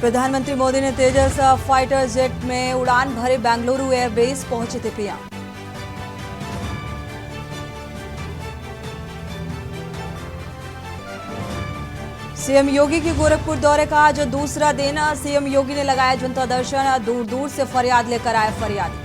प्रधानमंत्री मोदी ने तेजस fighter jet में उड़ान भरे बेंगलुरु एयरबेस पहुंचे थे पीएम। सीएम योगी की गोरखपुर दौरे का आज दूसरा दिन। सीएम योगी ने लगाया जनता दर्शन, दूर दूर से फरियाद लेकर आए फरियादी।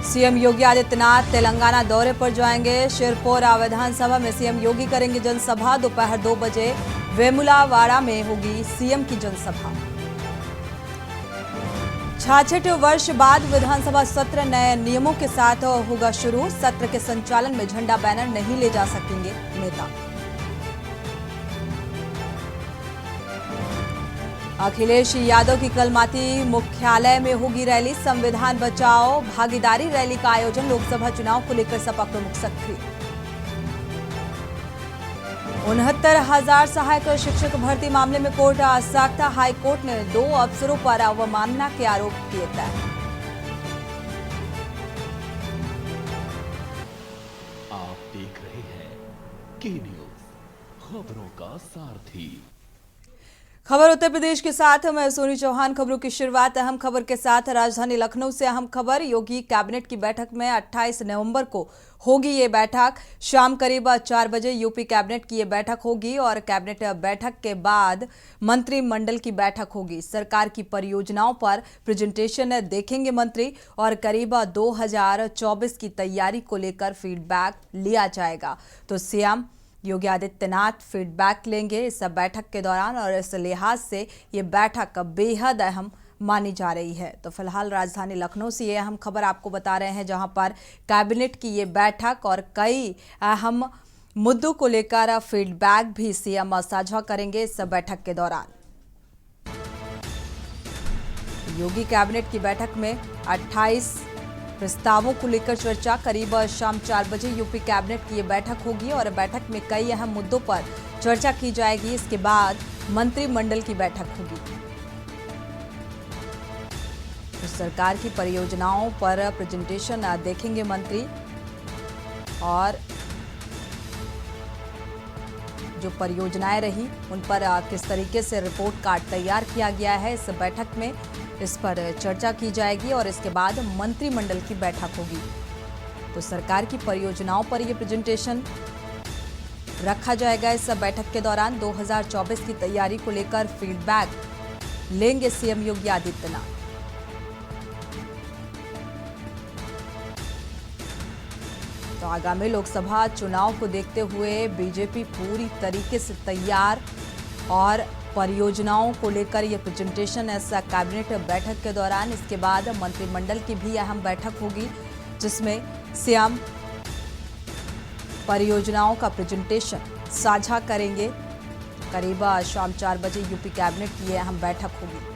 सीएम योगी आदित्यनाथ तेलंगाना दौरे पर जाएंगे। शिरपोरा विधानसभा में सीएम योगी करेंगे जनसभा। दोपहर 2 बजे वेमुलावाड़ा में होगी सीएम की जनसभा। 66 वर्ष बाद विधानसभा सत्र नए नियमों के साथ होगा शुरू। सत्र के संचालन में झंडा बैनर नहीं ले जा सकेंगे नेता। अखिलेश यादव की कल माती मुख्यालय में होगी रैली। संविधान बचाओ भागीदारी रैली का आयोजन। लोकसभा चुनाव को लेकर सपा प्रमुख सक्रिय। 69,000 सहायक शिक्षक भर्ती मामले में कोर्ट सख्त। हाई कोर्ट ने 2 अफसरों पर अवमानना के आरोप किए तय। आप देख रहे हैं के न्यूज, खबरों का सारथी। खबर उत्तर प्रदेश के साथ मैं सोनी चौहान। खबरों की शुरुआत अहम खबर के साथ। राजधानी लखनऊ से अहम खबर। योगी कैबिनेट की बैठक में 28 नवंबर को होगी ये बैठक। शाम करीब 4 बजे यूपी कैबिनेट की ये बैठक होगी और कैबिनेट बैठक के बाद मंत्रिमंडल की बैठक होगी। सरकार की परियोजनाओं पर प्रेजेंटेशन देखेंगे मंत्री और करीब 2024 की तैयारी को लेकर फीडबैक लिया जाएगा। तो सीएम योगी आदित्यनाथ फीडबैक लेंगे इस बैठक के दौरान और इस लिहाज से ये बैठक बेहद अहम मानी जा रही है। तो फिलहाल राजधानी लखनऊ से ये अहम खबर आपको बता रहे हैं, जहां पर कैबिनेट की ये बैठक और कई अहम मुद्दों को लेकर फीडबैक भी सीएम साझा करेंगे इस बैठक के दौरान। योगी कैबिनेट की बैठक में 28 प्रस्तावों को लेकर चर्चा। करीब शाम 4 बजे यूपी कैबिनेट की ये बैठक होगी और बैठक में कई अहम मुद्दों पर चर्चा की जाएगी। इसके बाद मंत्रिमंडल की बैठक होगी। तो सरकार की परियोजनाओं पर प्रेजेंटेशन देखेंगे मंत्री और जो परियोजनाएं रही उन पर किस तरीके से रिपोर्ट कार्ड तैयार किया गया है इस बैठक में, इस पर चर्चा की जाएगी और इसके बाद मंत्रिमंडल की बैठक होगी। तो सरकार की परियोजनाओं पर यह प्रेजेंटेशन रखा जाएगा इस बैठक के दौरान। 2024 की तैयारी को लेकर फीडबैक लेंगे सीएम योगी आदित्यनाथ। तो आगामी लोकसभा चुनाव को देखते हुए बीजेपी पूरी तरीके से तैयार और परियोजनाओं को लेकर यह प्रेजेंटेशन ऐसा कैबिनेट बैठक के दौरान। इसके बाद मंत्रिमंडल की भी अहम बैठक होगी जिसमें सीएम परियोजनाओं का प्रेजेंटेशन साझा करेंगे। करीब शाम 4 बजे यूपी कैबिनेट की यह अहम बैठक होगी।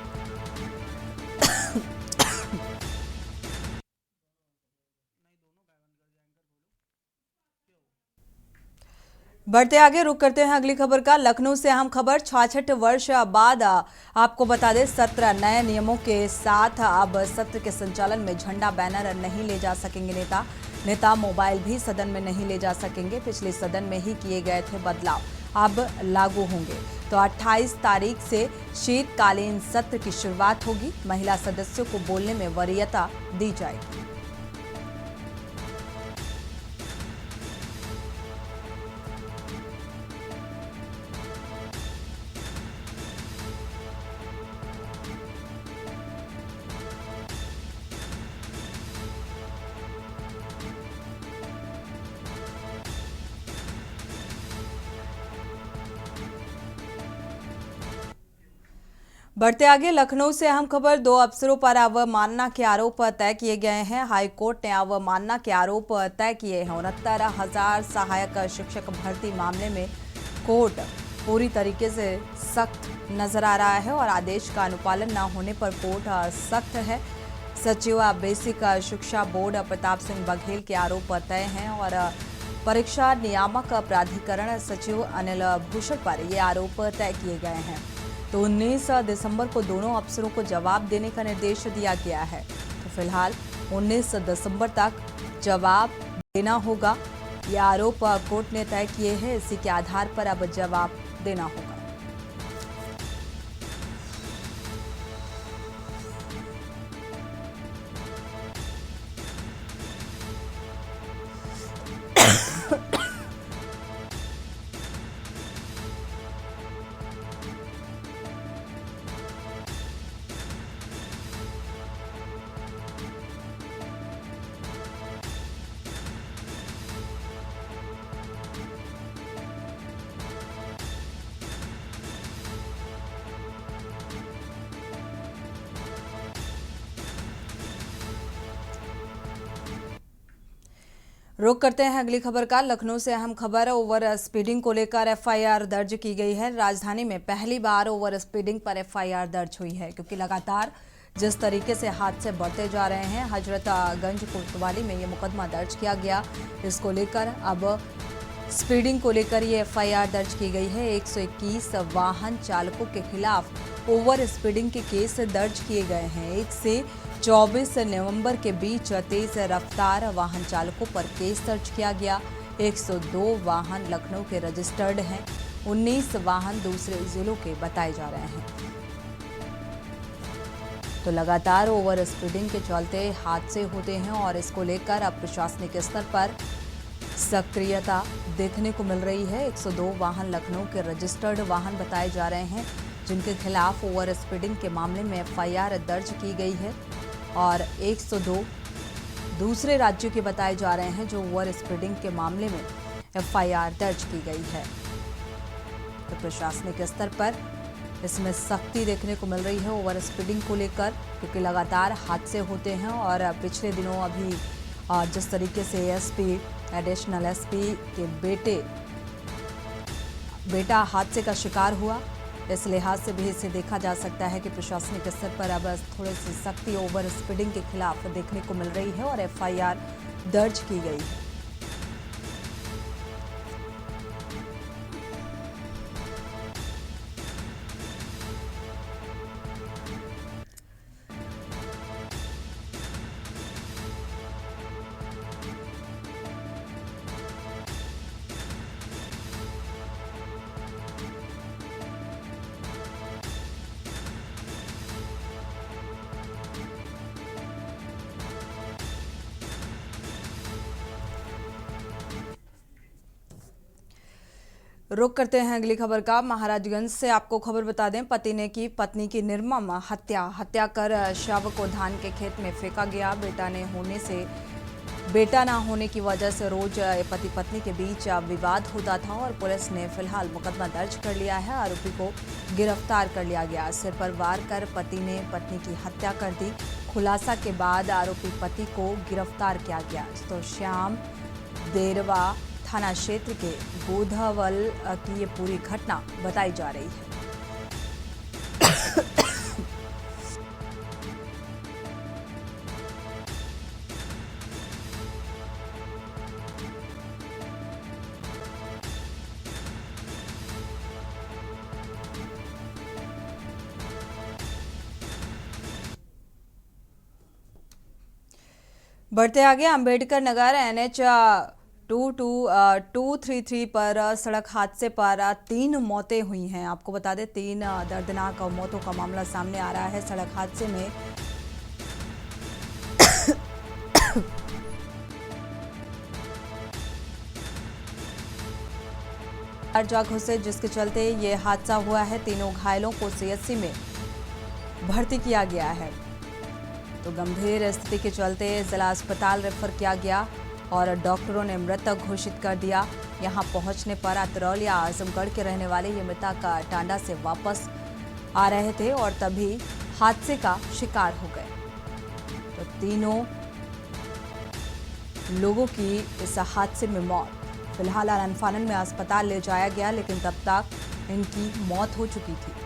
बढ़ते आगे, रुक करते हैं अगली खबर का। लखनऊ से अहम खबर। 66 वर्ष बाद आपको बता दें, सत्र नए नियमों के साथ अब सत्र के संचालन में झंडा बैनर नहीं ले जा सकेंगे नेता मोबाइल भी सदन में नहीं ले जा सकेंगे। पिछले सदन में ही किए गए थे बदलाव, अब लागू होंगे। तो 28 तारीख से शीतकालीन सत्र की शुरुआत होगी। महिला सदस्यों को बोलने में वरीयता दी जाएगी। बढ़ते आगे, लखनऊ से अहम खबर। 2 अफसरों पर अवमानना के आरोप तय किए गए हैं। हाई कोर्ट ने अवमानना के आरोप तय किए हैं। 69,000 सहायक शिक्षक भर्ती मामले में कोर्ट पूरी तरीके से सख्त नजर आ रहा है और आदेश का अनुपालन न होने पर कोर्ट सख्त है। सचिव बेसिक शिक्षा बोर्ड प्रताप सिंह बघेल के आरोप तय हैं और परीक्षा नियामक प्राधिकरण सचिव अनिल भूषण पर ये आरोप तय किए गए हैं। तो 19 दिसंबर को दोनों अफसरों को जवाब देने का निर्देश दिया गया है। तो फिलहाल 19 दिसंबर तक जवाब देना होगा। ये आरोप कोर्ट ने तय किए हैं। इसी के आधार पर अब जवाब देना होगा। रुक करते हैं अगली खबर का। लखनऊ से अहम खबर, ओवर स्पीडिंग को लेकर एफआईआर दर्ज की गई है। राजधानी में पहली बार ओवर स्पीडिंग पर एफआईआर दर्ज हुई है, क्योंकि लगातार जिस तरीके से हादसे बढ़ते जा रहे हैं, हजरतगंज कोतवाली में ये मुकदमा दर्ज किया गया। इसको लेकर अब स्पीडिंग को लेकर ये एफआईआर दर्ज की गई है। 121 वाहन चालकों के खिलाफ ओवर स्पीडिंग के केस दर्ज किए गए हैं। 1 से 24 नवंबर के बीच तेज रफ्तार वाहन चालकों पर केस दर्ज किया गया। 102 वाहन लखनऊ के रजिस्टर्ड हैं, 19 वाहन दूसरे जिलों के बताए जा रहे हैं। तो लगातार ओवर स्पीडिंग के चलते हादसे होते हैं और इसको लेकर अब प्रशासनिक स्तर पर सक्रियता देखने को मिल रही है। 102 वाहन लखनऊ के रजिस्टर्ड वाहन बताए जा रहे हैं, जिनके खिलाफ ओवर स्पीडिंग के मामले में एफआईआर दर्ज की गई है। और 102 दूसरे राज्यों के बताए जा रहे हैं, जो ओवर स्पीडिंग के मामले में एफआईआर दर्ज की गई है। तो प्रशासनिक स्तर पर इसमें सख्ती देखने को मिल रही है ओवर स्पीडिंग को लेकर, क्योंकि लगातार हादसे होते हैं। और पिछले दिनों अभी जिस तरीके से एसपी, एडिशनल एसपी के बेटा हादसे का शिकार हुआ, इस लिहाज से भी इसे देखा जा सकता है कि प्रशासनिक स्तर पर अब थोड़ी सी सख्ती ओवर स्पीडिंग के खिलाफ देखने को मिल रही है और एफआईआर दर्ज की गई है। रुक करते हैं अगली खबर का। महाराजगंज से आपको खबर बता दें, पति ने की पत्नी की निर्मम हत्या कर शव को धान के खेत में फेंका गया। बेटा ना होने की वजह से रोज पति पत्नी के बीच विवाद होता था और पुलिस ने फिलहाल मुकदमा दर्ज कर लिया है। आरोपी को गिरफ्तार कर लिया गया। सिर पर वार कर पति ने पत्नी की हत्या कर दी। खुलासा के बाद आरोपी पति को गिरफ्तार किया गया। तो श्याम देरवा थाना क्षेत्र के गोधावल की ये पूरी घटना बताई जा रही है। बढ़ते आगे, अंबेडकर नगर NH 233 पर सड़क हादसे पर 3 मौतें हुई हैं। आपको बता दें, 3 दर्दनाक मौतों का मामला सामने आ रहा है। सड़क हादसे में जा घुसे, जिसके चलते ये हादसा हुआ है। तीनों घायलों को CHC में भर्ती किया गया है। तो गंभीर स्थिति के चलते जिला अस्पताल रेफर किया गया और डॉक्टरों ने मृतक घोषित कर दिया। यहां पहुंचने पर अतरौलिया आजमगढ़ के रहने वाले ये मृतक टांडा से वापस आ रहे थे और तभी हादसे का शिकार हो गए। तो तीनों लोगों की इस हादसे में मौत। फिलहाल आनन-फानन में अस्पताल ले जाया गया, लेकिन तब तक इनकी मौत हो चुकी थी।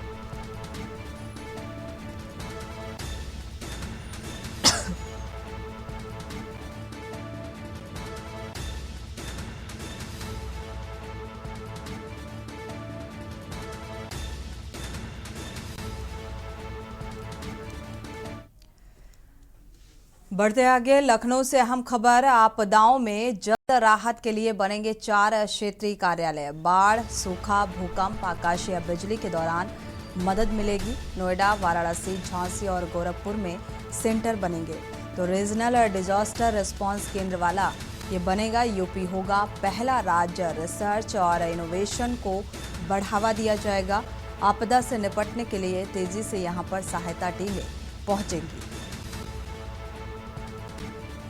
बढ़ते आगे, लखनऊ से अहम खबर, आपदाओं में राहत के लिए बनेंगे 4 क्षेत्रीय कार्यालय। बाढ़, सूखा, भूकंप, आकाशीय बिजली के दौरान मदद मिलेगी। नोएडा, वाराणसी, झांसी और गोरखपुर में सेंटर बनेंगे। तो रीजनल डिजास्टर रिस्पांस केंद्र वाला ये बनेगा। यूपी होगा पहला राज्य। रिसर्च और इनोवेशन को बढ़ावा दिया जाएगा। आपदा से निपटने के लिए तेजी से यहां पर सहायता टीमें पहुंचेंगी।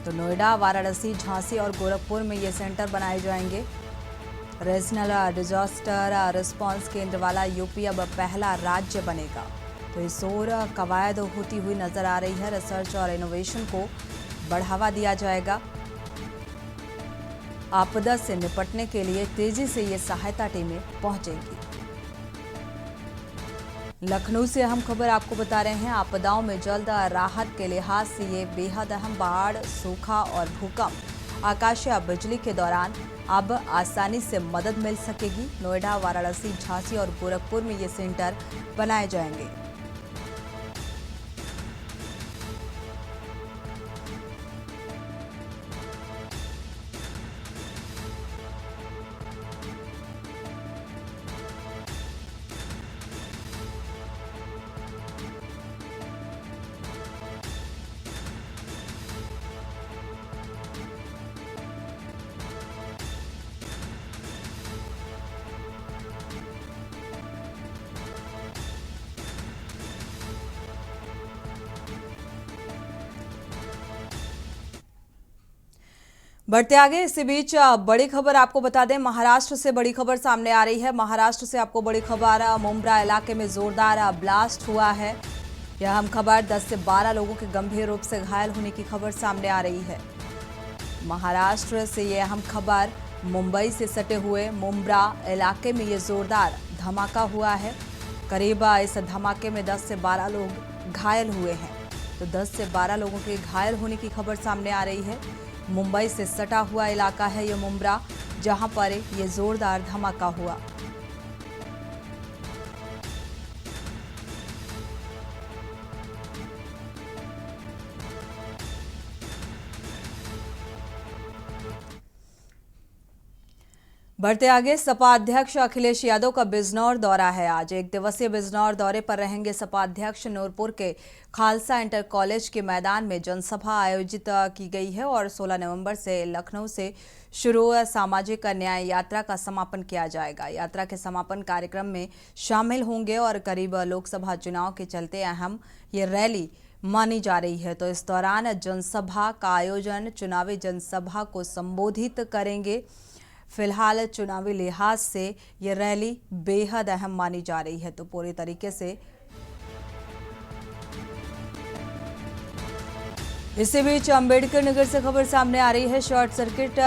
तो नोएडा, वाराणसी, झांसी और गोरखपुर में ये सेंटर बनाए जाएंगे। रीजनल डिजास्टर रिस्पांस केंद्र वाला यूपी अब पहला राज्य बनेगा। तो इस ओर कवायद होती हुई नजर आ रही है। रिसर्च और इनोवेशन को बढ़ावा दिया जाएगा। आपदा से निपटने के लिए तेजी से ये सहायता टीमें पहुंचेंगी। लखनऊ से अहम खबर आपको बता रहे हैं। आपदाओं में जल्द राहत के लिहाज से ये बेहद अहम। बाढ़, सूखा और भूकंप, आकाशीय बिजली के दौरान अब आसानी से मदद मिल सकेगी। नोएडा, वाराणसी, झांसी और गोरखपुर में ये सेंटर बनाए जाएंगे। बढ़ते आगे, इसी बीच बड़ी खबर आपको बता दें। महाराष्ट्र से बड़ी खबर सामने आ रही है। महाराष्ट्र से आपको बड़ी खबर, मुंब्रा इलाके में जोरदार ब्लास्ट हुआ है। यह अहम खबर, 10 से 12 लोगों के गंभीर रूप से घायल होने की खबर सामने आ रही है। महाराष्ट्र से यह अहम खबर, मुंबई से सटे हुए मुंब्रा इलाके में ये जोरदार धमाका हुआ है। करीब इस धमाके में 10 से 12 लोग घायल हुए हैं। तो 10 से 12 लोगों के घायल होने की खबर सामने आ रही है। मुंबई से सटा हुआ इलाका है ये मुंब्रा, जहां पर ये जोरदार धमाका हुआ। बढ़ते आगे, सपा अध्यक्ष अखिलेश यादव का बिजनौर दौरा है। आज एक दिवसीय बिजनौर दौरे पर रहेंगे सपा अध्यक्ष। नूरपुर के खालसा इंटर कॉलेज के मैदान में जनसभा आयोजित की गई है और 16 नवंबर से लखनऊ से शुरू सामाजिक न्याय यात्रा का समापन किया जाएगा। यात्रा के समापन कार्यक्रम में शामिल होंगे और करीब लोकसभा चुनाव के चलते अहम ये रैली मानी जा रही है। तो इस दौरान जनसभा का आयोजन, चुनावी जनसभा को संबोधित करेंगे। फिलहाल चुनावी लिहाज से ये रैली बेहद अहम मानी जा रही है। तो पूरी तरीके से इसी बीच अंबेडकर नगर से खबर सामने आ रही है। शॉर्ट सर्किट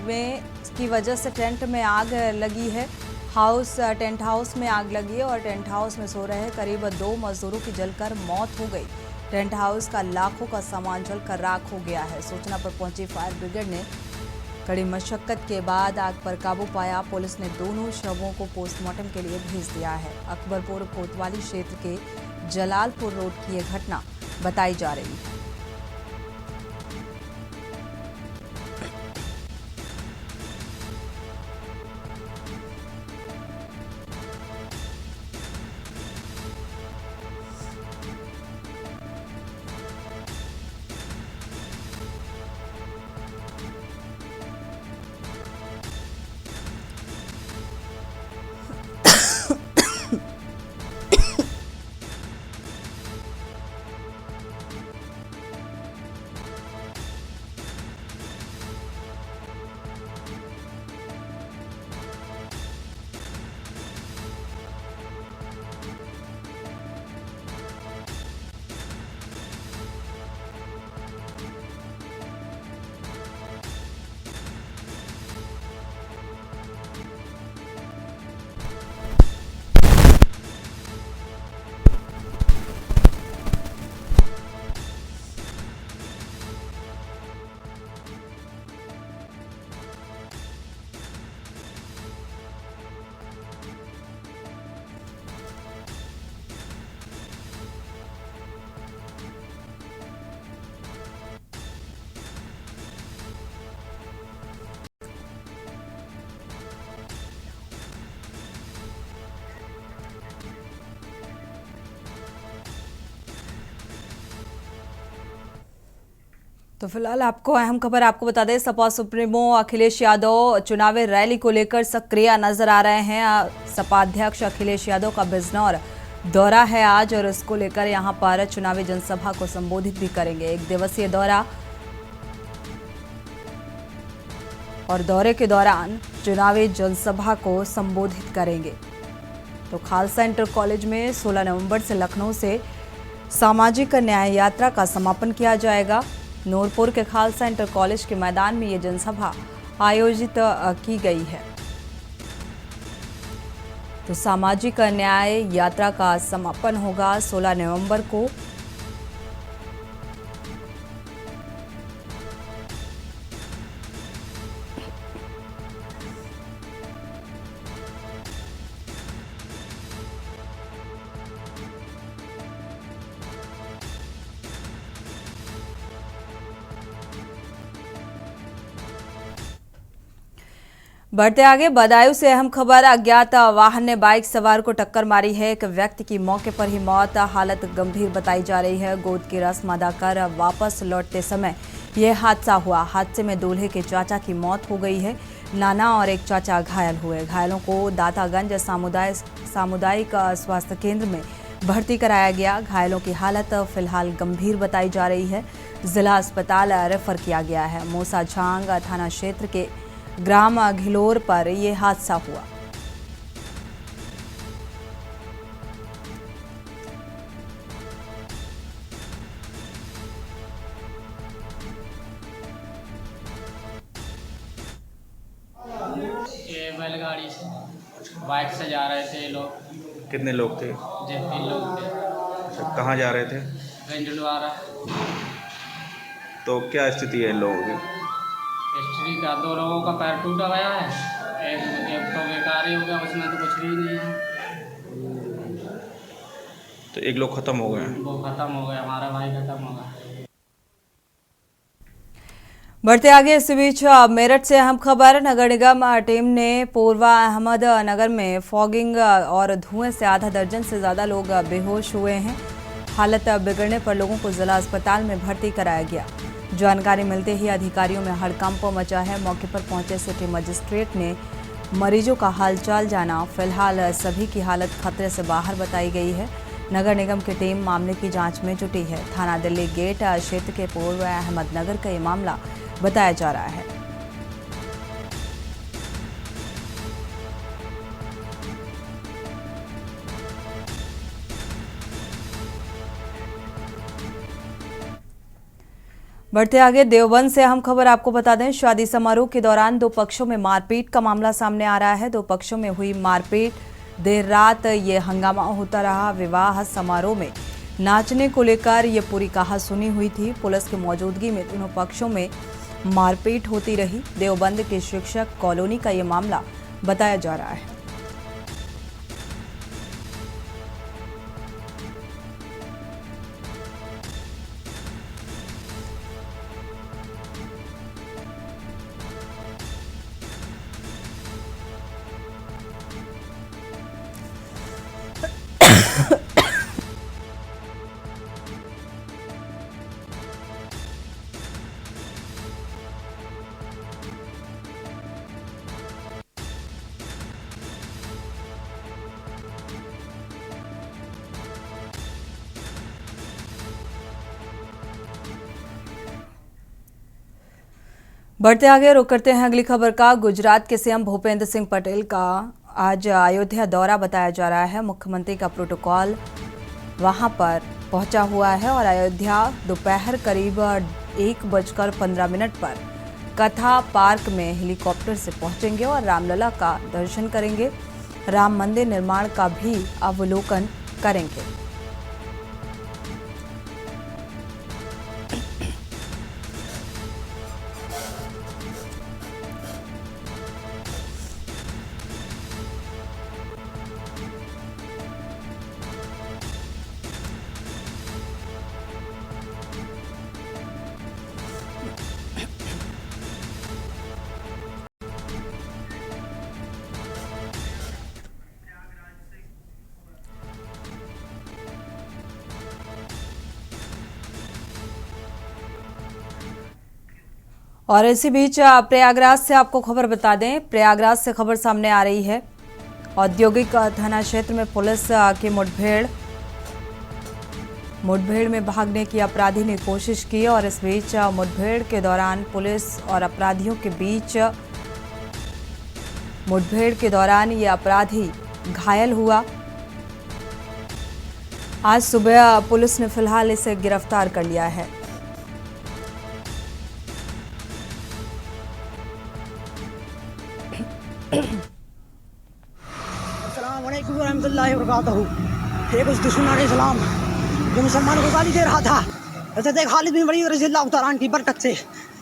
में की वजह से टेंट में आग लगी है। टेंट हाउस में आग लगी है और टेंट हाउस में सो रहे करीब 2 मजदूरों की जलकर मौत हो गई। टेंट हाउस का लाखों का सामान जलकर राख हो गया है। सूचना पर पहुंची फायर ब्रिगेड ने कड़ी मशक्कत के बाद आग पर काबू पाया। पुलिस ने दोनों शवों को पोस्टमार्टम के लिए भेज दिया है। अकबरपुर कोतवाली क्षेत्र के जलालपुर रोड की यह घटना बताई जा रही है। तो फिलहाल आपको अहम खबर आपको बता दें, सपा सुप्रीमो अखिलेश यादव चुनावी रैली को लेकर सक्रिय नजर आ रहे हैं। सपा अध्यक्ष अखिलेश यादव का बिजनौर दौरा है आज और इसको लेकर यहां पर चुनावी जनसभा को संबोधित भी करेंगे। एक दिवसीय दौरा और दौरे के दौरान चुनावी जनसभा को संबोधित करेंगे। तो खालसा इंटर कॉलेज में 16 नवंबर से लखनऊ से सामाजिक न्याय यात्रा का समापन किया जाएगा। नूरपुर के खालसा इंटर कॉलेज के मैदान में ये जनसभा आयोजित की गई है। तो सामाजिक न्याय यात्रा का समापन होगा 16 नवंबर को। बढ़ते आगे, बदायूं से अहम खबर, अज्ञात वाहन ने बाइक सवार को टक्कर मारी है। एक व्यक्ति की मौके पर ही मौत, हालत गंभीर बताई जा रही है। गोद की रस्म अदा कर वापस लौटते समय यह हादसा हुआ। हादसे में दूल्हे के चाचा की मौत हो गई है। नाना और एक चाचा घायल हुए। घायलों को दातागंज सामुदायिक स्वास्थ्य केंद्र में भर्ती कराया गया। घायलों की हालत फिलहाल गंभीर बताई जा रही है। जिला अस्पताल रेफर किया गया है। मूसाझांग थाना क्षेत्र के ग्राम घिलोर पर यह हादसा हुआ। ये बैलगाड़ी से बाइक से जा रहे थे ये लोग। कितने लोग थे? जे 3 लोग थे। अच्छा, कहाँ जा रहे थे? गंजड़वारा। तो क्या स्थिति है इन लोगों की? हिस्ट्री का 2 लोगों का पैर टूटा गया है। एक तो बेकार ही हो गया, उसमें तो कुछ भी नहीं है। तो एक लोग खत्म हो गए हैं। वो खत्म हो गया, हमारा भाई खत्म हो गया। बढ़ते आगे, इस बीच मेरठ से अहम खबर, नगर निगम टीम ने पूर्वा अहमद नगर में फॉगिंग और धुएं से आधा दर्जन से ज्यादा लोग बेहोश हुए हैं। हालत बिगड़ने पर लोगों को जिला अस्पताल में भर्ती कराया गया। जानकारी मिलते ही अधिकारियों में हड़कंप मचा है। मौके पर पहुंचे सिटी मजिस्ट्रेट ने मरीजों का हालचाल जाना। फिलहाल सभी की हालत खतरे से बाहर बताई गई है। नगर निगम की टीम मामले की जांच में जुटी है। थाना दिल्ली गेट क्षेत्र के पूर्व अहमदनगर का ये मामला बताया जा रहा है। बढ़ते आगे, देवबंद से अहम खबर आपको बता दें, शादी समारोह के दौरान 2 पक्षों में मारपीट का मामला सामने आ रहा है। 2 पक्षों में हुई मारपीट, देर रात ये हंगामा होता रहा। विवाह समारोह में नाचने को लेकर ये पूरी कहासुनी हुई थी। पुलिस की मौजूदगी में दोनों पक्षों में मारपीट होती रही। देवबंद के शिक्षक कॉलोनी का ये मामला बताया जा रहा है। बढ़ते आगे, रुक करते हैं अगली खबर का। गुजरात के सीएम भूपेंद्र सिंह पटेल का आज अयोध्या दौरा बताया जा रहा है। मुख्यमंत्री का प्रोटोकॉल वहां पर पहुंचा हुआ है और अयोध्या दोपहर करीब 1:15 पर कथा पार्क में हेलीकॉप्टर से पहुंचेंगे और रामलला का दर्शन करेंगे। राम मंदिर निर्माण का भी अवलोकन करेंगे। और इसी बीच प्रयागराज से आपको खबर बता दें, प्रयागराज से खबर सामने आ रही है। औद्योगिक थाना क्षेत्र में पुलिस की मुठभेड़ में भागने की अपराधी ने कोशिश की और इस बीच मुठभेड़ के दौरान ये अपराधी घायल हुआ। आज सुबह पुलिस ने फिलहाल इसे गिरफ्तार कर लिया है। अस्सलाम वालेकुम रहमतुल्लाहि व बरकातहू। एक उस दुश्मन इस्लाम जो मुसलमान को गाली दे रहा था, हज़रत खालिद बिन वलीद रज़ियल्लाहु तआला अन्हु की बरकत से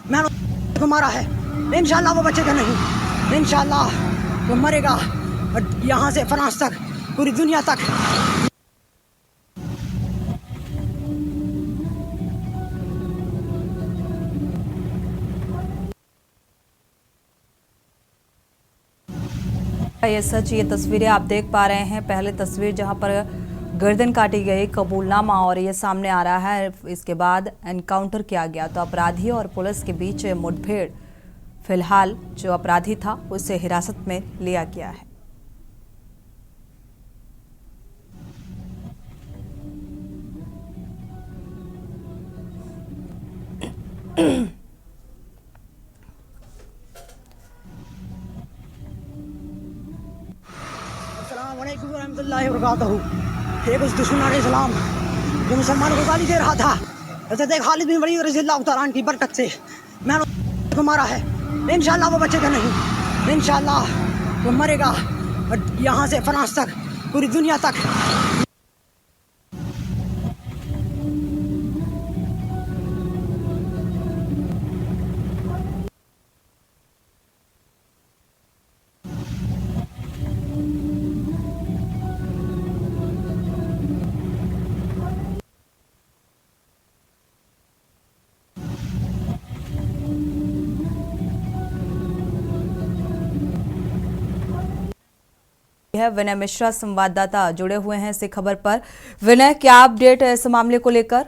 मैंने को मारा है। इंशाअल्लाह वो बचेगा नहीं, इंशाअल्लाह वो मरेगा और यहाँ से फ्रांस तक, पूरी दुनिया तक। ये सच, ये तस्वीरें आप देख पा रहे हैं। पहले तस्वीर जहां पर गर्दन काटी गई, कबूलनामा, और ये सामने आ रहा है। इसके बाद एनकाउंटर किया गया तो अपराधी और पुलिस के बीच मुठभेड़। फिलहाल जो अपराधी था उसे हिरासत में लिया गया है। अस्सलाम वालेकुम रहमतुल्लाहि व बरकातहू। एक उस दुश्मन इस्लाम जो मुसलमान को गाली दे रहा था, हज़रत खालिद बिन वलीद रज़ियल्लाहु तआला अन्हु की बरकत से मैंने को मारा है। इंशाअल्लाह वो बचेगा नहीं, इंशाअल्लाह वो मरेगा और यहाँ से फ्रांस तक, पूरी दुनिया तक। है विनय मिश्रा संवाददाता जुड़े हुए हैं इसी खबर पर। विनय, क्या अपडेट है इस मामले को लेकर?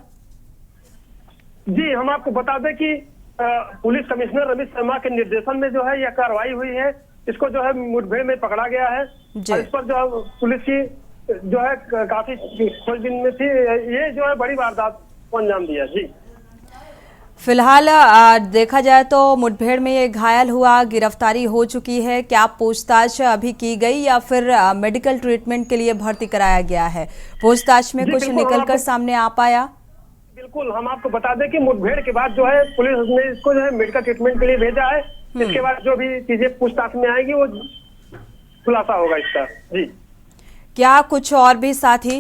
जी, हम आपको बता दें कि पुलिस कमिश्नर रमेश शर्मा के निर्देशन में जो है यह कार्रवाई हुई है। इसको जो है मुठभेड़ में पकड़ा गया है और इस पर जो है पुलिस की जो है काफी खोजबीन में थी। ये जो है बड़ी वारदात को अंजाम दिया। जी, फिलहाल देखा जाए तो मुठभेड़ में ये घायल हुआ, गिरफ्तारी हो चुकी है। क्या पूछताछ अभी की गई या फिर मेडिकल ट्रीटमेंट के लिए भर्ती कराया गया है? पूछताछ में कुछ निकलकर सामने आ पाया? बिल्कुल, हम आपको बता दें कि मुठभेड़ के बाद जो है पुलिस ने इसको जो है मेडिकल ट्रीटमेंट के लिए भेजा है। इसके बाद जो भी चीजें पूछताछ में आएगी वो खुलासा होगा इसका। जी, क्या कुछ और भी साथी?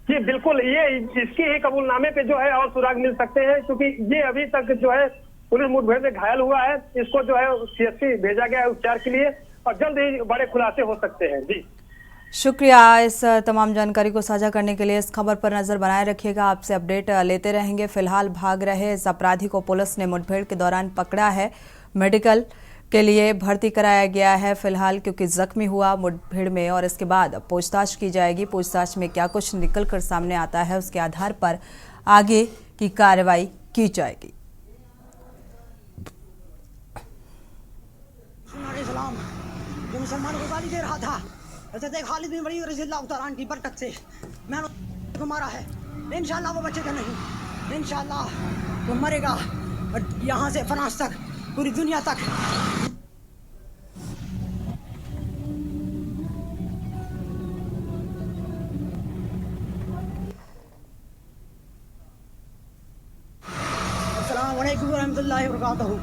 जी बिल्कुल, ये इसके ही कबूलनामे पे जो है और सुराग मिल सकते हैं, क्योंकि ये अभी तक जो है पुलिस मुठभेड़ में घायल हुआ है। इसको जो है CSC भेजा गया है उपचार के लिए और जल्द ही बड़े खुलासे हो सकते हैं। जी, शुक्रिया इस तमाम जानकारी को साझा करने के लिए। इस खबर पर नजर बनाए रखिएगा, आपसे अपडेट लेते रहेंगे। फिलहाल भाग रहे इस अपराधी को पुलिस ने मुठभेड़ के दौरान पकड़ा है, मेडिकल के लिए भर्ती कराया गया है फिलहाल, क्योंकि जख्मी हुआ मुठभेड़ में, और इसके बाद पूछताछ की जाएगी। पूछताछ में क्या कुछ निकलकर सामने आता है उसके आधार पर आगे की कार्रवाई की जाएगी। इस्लाम जो मुसलमान को गाली दे रहा था, हज़रत खालिद बिन वलीद रज़ियल्लाहु तआला अन्हु की बरकत से मैंने को मारा है। इंशाअल्लाह वो बचेगा नहीं, इंशाअल्लाह वो मरेगा और यहाँ से फ्रांस तक, पूरी दुनिया तक। अस्सलाम वालेकुम रहमतुल्लाहि व बरकातहू।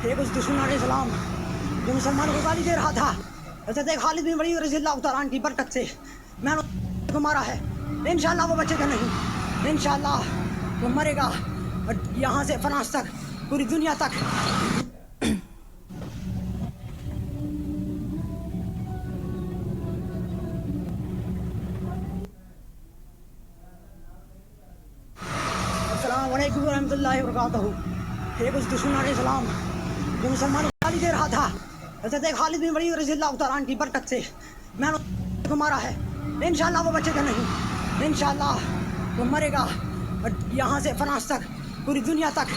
एक उस दुश्मन इस्लाम जो मुसलमान को गाली दे रहा था, हज़रत खालिद बिन वलीद रज़ियल्लाहु तआला अन्हु की बरकत से मैंने को मारा है। इंशाअल्लाह वो बचेगा नहीं, इंशाअल्लाह वो मरेगा और यहाँ से फ्रांस तक, पूरी दुनिया तक। अस्सलाम वालेकुम रहमतुल्लाहि व बरकातहू। एक उस दुश्मन इस्लाम जो मुसलमान को गाली दे रहा था, हज़रत खालिद बिन वलीद रज़ियल्लाहु तआला अन्हु की बरकत से मैंने को मारा है। इंशाअल्लाह वो बचेगा नहीं, इंशाअल्लाह वो मरेगा और यहाँ से फ्रांस तक, पूरी दुनिया तक।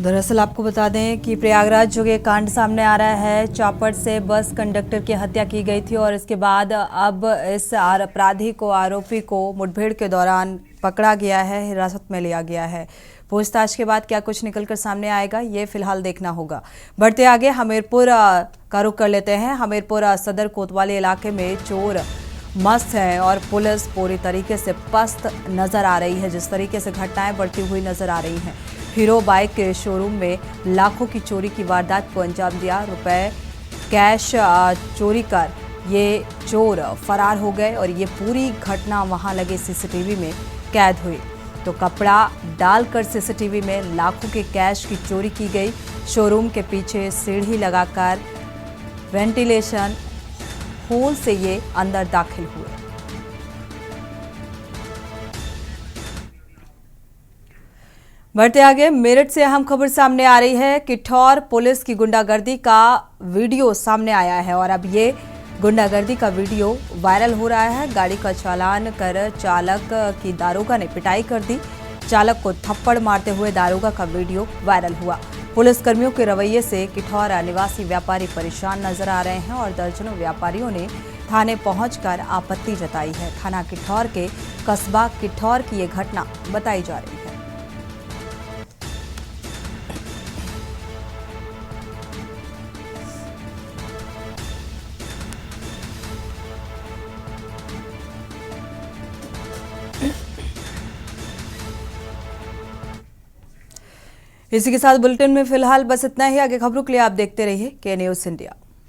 दरअसल आपको बता दें कि प्रयागराज जो ये कांड सामने आ रहा है, चौपट से बस कंडक्टर की हत्या की गई थी और इसके बाद अब इस अपराधी को, आरोपी को मुठभेड़ के दौरान पकड़ा गया है, हिरासत में लिया गया है। पूछताछ के बाद क्या कुछ निकलकर सामने आएगा, ये फिलहाल देखना होगा। बढ़ते आगे हमीरपुर का रुख कर लेते हैं। हमीरपुर सदर कोतवाली इलाके में चोर मस्त है और पुलिस पूरी तरीके से पस्त नजर आ रही है। जिस तरीके से घटनाएं बढ़ती हुई नजर आ रही हैं, हीरो बाइक के शोरूम में लाखों की चोरी की वारदात को अंजाम दिया। रुपए कैश चोरी कर ये चोर फरार हो गए और ये पूरी घटना वहां लगे सीसीटीवी में कैद हुई। तो कपड़ा डालकर सीसीटीवी में लाखों के कैश की चोरी की गई। शोरूम के पीछे सीढ़ी लगाकर वेंटिलेशन होल से ये अंदर दाखिल हुए। बढ़ते आगे मेरठ से अहम खबर सामने आ रही है। किठौर पुलिस की गुंडागर्दी का वीडियो सामने आया है और अब ये गुंडागर्दी का वीडियो वायरल हो रहा है। गाड़ी का चालान कर चालक की दारोगा ने पिटाई कर दी। चालक को थप्पड़ मारते हुए दारोगा का वीडियो वायरल हुआ। पुलिसकर्मियों के रवैये से किठौर निवासी व्यापारी परेशान नजर आ रहे हैं और दर्जनों व्यापारियों ने थाने पहुंचकर आपत्ति जताई है। थाना किठौर के कस्बा किठौर की ये घटना बताई जा रही है। इसी के साथ बुलेटिन में फिलहाल बस इतना ही। आगे खबरों के लिए आप देखते रहिए के न्यूज़ इंडिया।